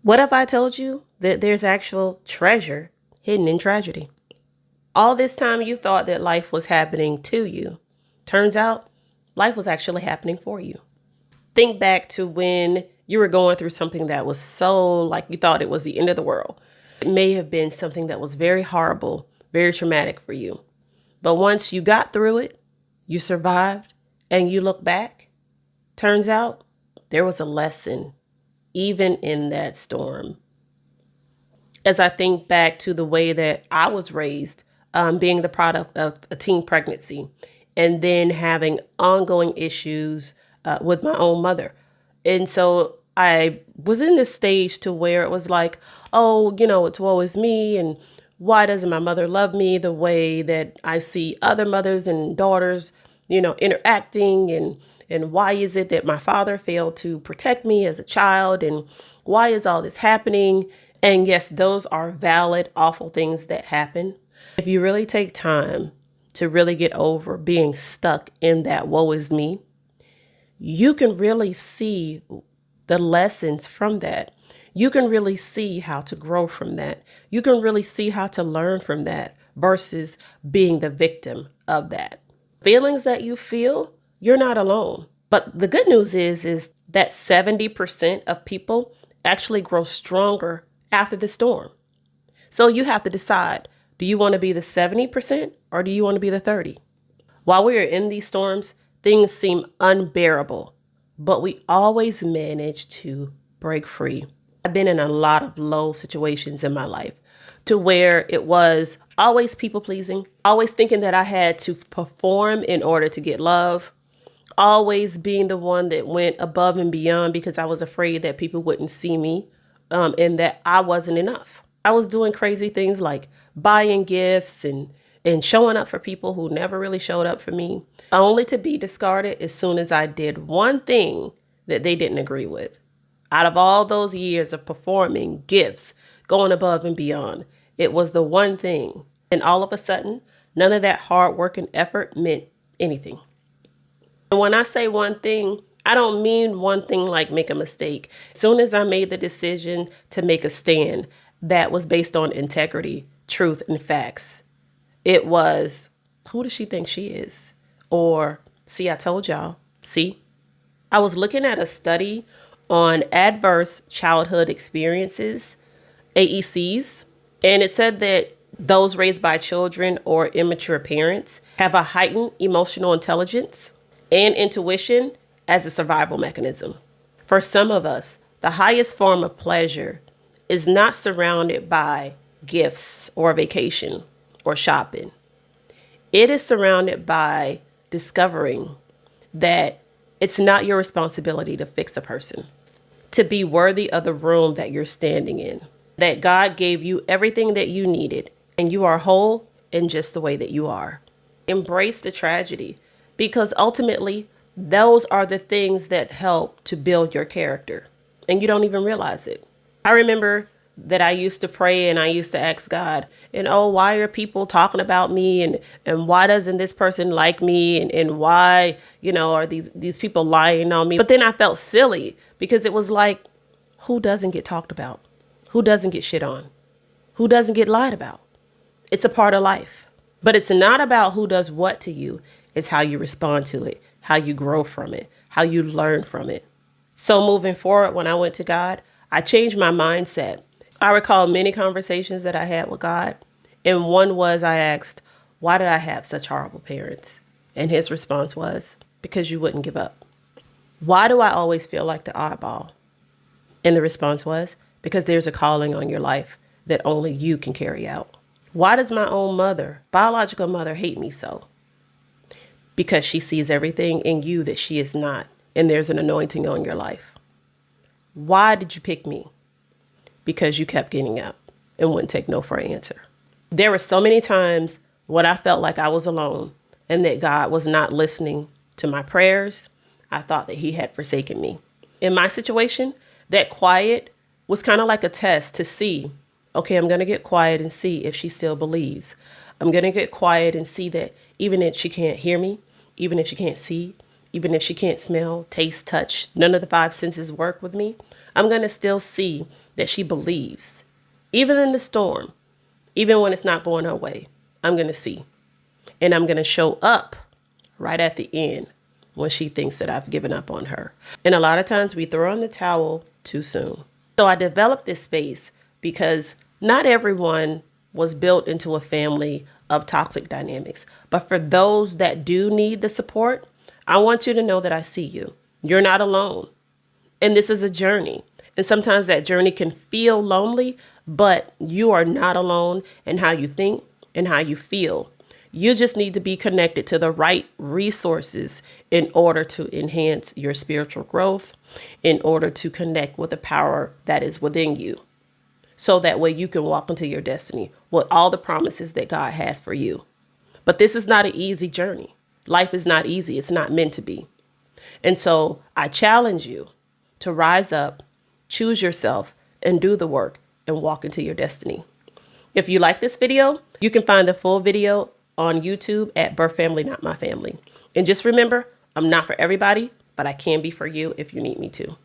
What if I told you that there's actual treasure hidden in tragedy? All this time you thought that life was happening to you. Turns out life was actually happening for you. Think back to when you were going through something that was so like you thought it was the end of the world. It may have been something that was very horrible, very traumatic for you. But once you got through it, you survived, and you look back, turns out there was a lesson even in that storm. As I think back to the way that I was raised, being the product of a teen pregnancy, and then having ongoing issues with my own mother. And so I was in this stage to where it was like, oh, it's woe is me. And why doesn't my mother love me the way that I see other mothers and daughters, interacting? And why is it that my father failed to protect me as a child? And why is all this happening? And yes, those are valid, awful things that happen. If you really take time to really get over being stuck in that woe is me, you can really see the lessons from that. You can really see how to grow from that. You can really see how to learn from that versus being the victim of that. Feelings that you feel, you're not alone. But the good news is that 70% of people actually grow stronger after the storm. So you have to decide, do you want to be the 70% or do you want to be the 30? While we are in these storms, things seem unbearable, but we always manage to break free. I've been in a lot of low situations in my life to where it was always people pleasing, always thinking that I had to perform in order to get love, always being the one that went above and beyond because I was afraid that people wouldn't see me and that I wasn't enough. I was doing crazy things like buying gifts and showing up for people who never really showed up for me, only to be discarded as soon as I did one thing that they didn't agree with. Out of all those years of performing gifts, going above and beyond, it was the one thing. And all of a sudden, none of that hard work and effort meant anything. And when I say one thing, I don't mean one thing like make a mistake. As soon as I made the decision to make a stand that was based on integrity, truth, and facts, it was, who does she think she is? Or, see, I told y'all. See? I was looking at a study on adverse childhood experiences, AECs, and it said that those raised by children or immature parents have a heightened emotional intelligence and intuition as a survival mechanism. For some of us, the highest form of pleasure is not surrounded by gifts or vacation or shopping. It is surrounded by discovering that it's not your responsibility to fix a person, to be worthy of the room that you're standing in, that God gave you everything that you needed and you are whole in just the way that you are. Embrace the tragedy because ultimately those are the things that help to build your character and you don't even realize it. I remember that I used to pray and I used to ask God, and oh, why are people talking about me and why doesn't this person like me and why, are these people lying on me? But then I felt silly because it was like, who doesn't get talked about? Who doesn't get shit on? Who doesn't get lied about? It's a part of life. But it's not about who does what to you. It's how you respond to it, how you grow from it, how you learn from it. So moving forward, when I went to God, I changed my mindset. I recall many conversations that I had with God. And one was I asked, why did I have such horrible parents? And his response was, because you wouldn't give up. Why do I always feel like the oddball? And the response was, because there's a calling on your life that only you can carry out. Why does my own mother, biological mother, hate me so? Because she sees everything in you that she is not, and there's an anointing on your life. Why did you pick me? Because you kept getting up and wouldn't take no for an answer. There were so many times when I felt like I was alone and that God was not listening to my prayers. I thought that he had forsaken me. In my situation, that quiet was kind of like a test to see, okay, I'm going to get quiet and see if she still believes. I'm going to get quiet and see that even if she can't hear me, even if she can't see, even if she can't smell, taste, touch, none of the five senses work with me, I'm going to still see that she believes. Even in the storm, even when it's not going her way, I'm going to see. And I'm going to show up right at the end when she thinks that I've given up on her. And a lot of times we throw in the towel too soon. So I developed this space because not everyone was built into a family of toxic dynamics. But for those that do need the support, I want you to know that I see you. You're not alone. And this is a journey. And sometimes that journey can feel lonely, but you are not alone in how you think and how you feel. You just need to be connected to the right resources in order to enhance your spiritual growth, in order to connect with the power that is within you. So that way you can walk into your destiny with all the promises that God has for you. But this is not an easy journey. Life is not easy. It's not meant to be. And so I challenge you to rise up, choose yourself, and do the work and walk into your destiny. If you like this video, you can find the full video on YouTube at Birth Family Not My Family. And just remember, I'm not for everybody, but I can be for you if you need me to.